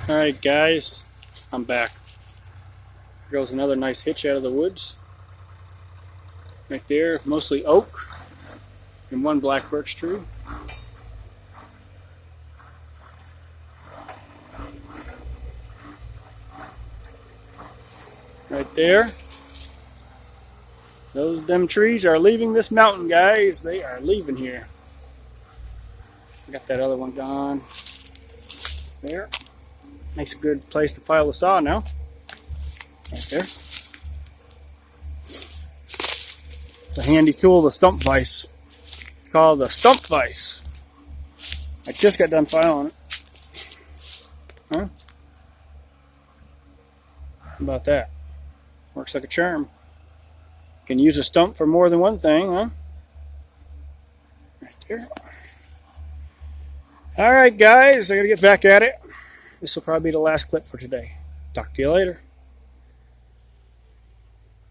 Alright guys, I'm back. Here goes another nice hitch out of the woods. Right there, mostly oak and one black birch tree. Right there. Them trees are leaving this mountain, guys. They are leaving here. Got that other one gone. There. Makes a good place to file the saw now. Right there. It's a handy tool, the stump vise. It's called the stump vise. I just got done filing it. Huh? How about that? Works like a charm. Can use a stump for more than one thing, huh? Right there. Alright guys, I gotta get back at it. This will probably be the last clip for today. Talk to you later.